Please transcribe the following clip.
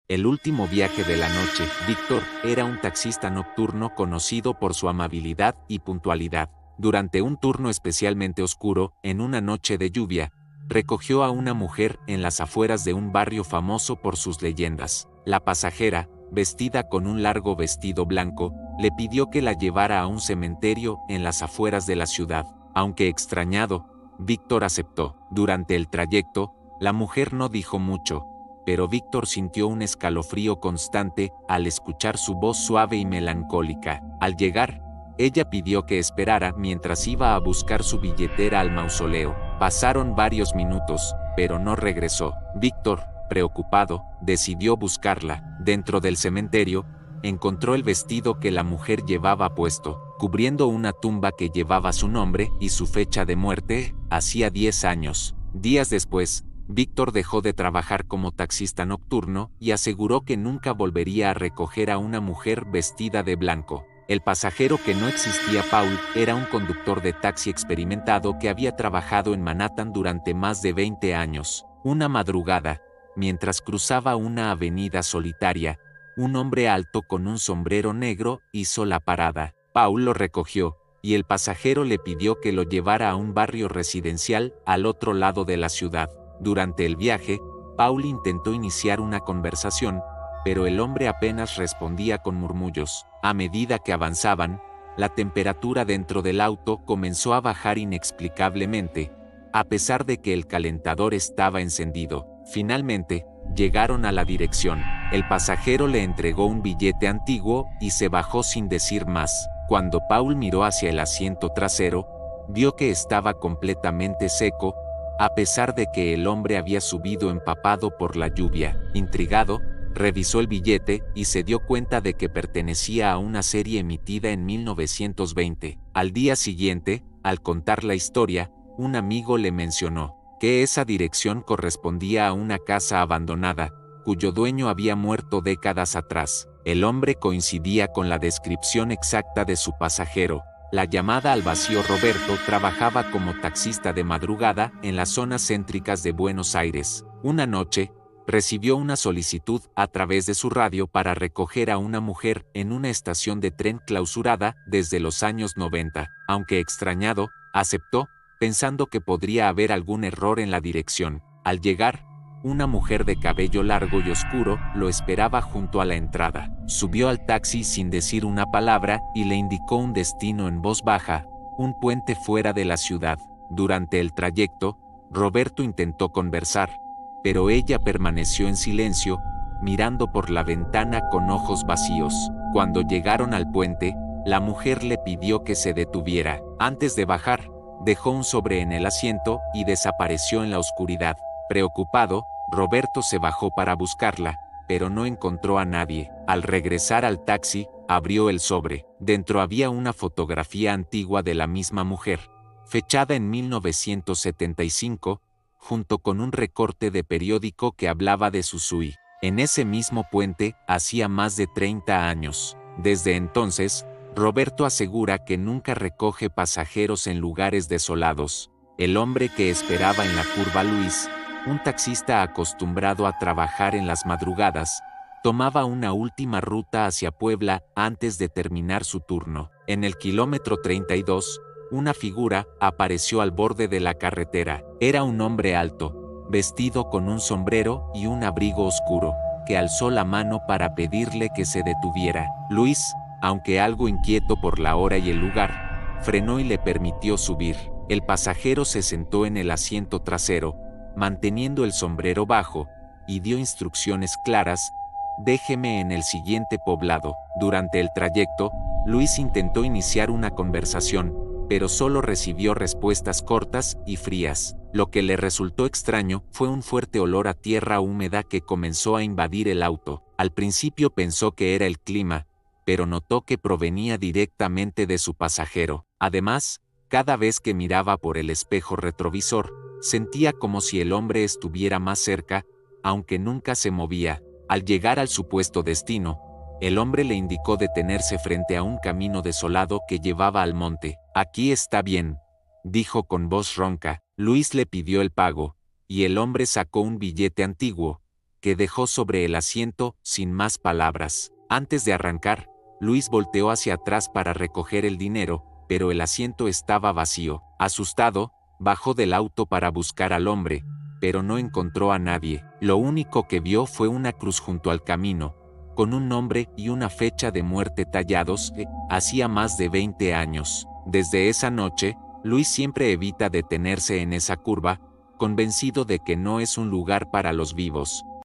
El último viaje de la noche. Víctor era un taxista nocturno conocido por su amabilidad y puntualidad. Durante un turno especialmente oscuro, en una noche de lluvia, recogió a una mujer en las afueras de un barrio famoso por sus leyendas. La pasajera, vestida con un largo vestido blanco, le pidió que la llevara a un cementerio en las afueras de la ciudad. Aunque extrañado, Víctor aceptó. Durante el trayecto, la mujer no dijo mucho, pero Víctor sintió un escalofrío constante al escuchar su voz suave y melancólica. Al llegar, ella pidió que esperara mientras iba a buscar su billetera al mausoleo. Pasaron varios minutos, pero no regresó. Víctor, preocupado, decidió buscarla. Dentro del cementerio, encontró el vestido que la mujer llevaba puesto, cubriendo una tumba que llevaba su nombre y su fecha de muerte, hacía 10 años. Días después, Víctor dejó de trabajar como taxista nocturno y aseguró que nunca volvería a recoger a una mujer vestida de blanco. El pasajero que no existía, Paul, era un conductor de taxi experimentado que había trabajado en Manhattan durante más de 20 años. Una madrugada, mientras cruzaba una avenida solitaria, un hombre alto con un sombrero negro hizo la parada. Paul lo recogió, y el pasajero le pidió que lo llevara a un barrio residencial al otro lado de la ciudad. Durante el viaje, Paul intentó iniciar una conversación, pero el hombre apenas respondía con murmullos. A medida que avanzaban, la temperatura dentro del auto comenzó a bajar inexplicablemente, a pesar de que el calentador estaba encendido. Finalmente, llegaron a la dirección. El pasajero le entregó un billete antiguo y se bajó sin decir más. Cuando Paul miró hacia el asiento trasero, vio que estaba completamente seco, a pesar de que el hombre había subido empapado por la lluvia. Intrigado, revisó el billete y se dio cuenta de que pertenecía a una serie emitida en 1920. Al día siguiente, al contar la historia, un amigo le mencionó que esa dirección correspondía a una casa abandonada, cuyo dueño había muerto décadas atrás. El hombre coincidía con la descripción exacta de su pasajero. La llamada al vacío. Roberto trabajaba como taxista de madrugada en las zonas céntricas de Buenos Aires. Una noche, recibió una solicitud a través de su radio para recoger a una mujer en una estación de tren clausurada desde los años 90. Aunque extrañado, aceptó, pensando que podría haber algún error en la dirección. Al llegar, una mujer de cabello largo y oscuro lo esperaba junto a la entrada. Subió al taxi sin decir una palabra y le indicó un destino en voz baja, un puente fuera de la ciudad. Durante el trayecto, Roberto intentó conversar, pero ella permaneció en silencio, mirando por la ventana con ojos vacíos. Cuando llegaron al puente, la mujer le pidió que se detuviera. Antes de bajar, dejó un sobre en el asiento y desapareció en la oscuridad. Preocupado, Roberto se bajó para buscarla, pero no encontró a nadie. Al regresar al taxi, abrió el sobre. Dentro había una fotografía antigua de la misma mujer, fechada en 1975, junto con un recorte de periódico que hablaba de Susui. En ese mismo puente, hacía más de 30 años. Desde entonces, Roberto asegura que nunca recoge pasajeros en lugares desolados. El hombre que esperaba en la curva, Luis, un taxista acostumbrado a trabajar en las madrugadas, tomaba una última ruta hacia Puebla antes de terminar su turno. En el kilómetro 32, una figura apareció al borde de la carretera. Era un hombre alto, vestido con un sombrero y un abrigo oscuro, que alzó la mano para pedirle que se detuviera. Luis, aunque algo inquieto por la hora y el lugar, frenó y le permitió subir. El pasajero se sentó en el asiento trasero, manteniendo el sombrero bajo, y dio instrucciones claras: déjeme en el siguiente poblado. Durante el trayecto, Luis intentó iniciar una conversación, pero solo recibió respuestas cortas y frías. Lo que le resultó extraño fue un fuerte olor a tierra húmeda que comenzó a invadir el auto. Al principio pensó que era el clima, pero notó que provenía directamente de su pasajero. Además, cada vez que miraba por el espejo retrovisor, sentía como si el hombre estuviera más cerca, aunque nunca se movía. Al llegar al supuesto destino, el hombre le indicó detenerse frente a un camino desolado que llevaba al monte. Aquí está bien, dijo con voz ronca. Luis le pidió el pago, y el hombre sacó un billete antiguo, que dejó sobre el asiento, sin más palabras. Antes de arrancar, Luis volteó hacia atrás para recoger el dinero, pero el asiento estaba vacío. Asustado, bajó del auto para buscar al hombre, pero no encontró a nadie. Lo único que vio fue una cruz junto al camino, con un nombre y una fecha de muerte tallados, hacía más de 20 años. Desde esa noche, Luis siempre evita detenerse en esa curva, convencido de que no es un lugar para los vivos.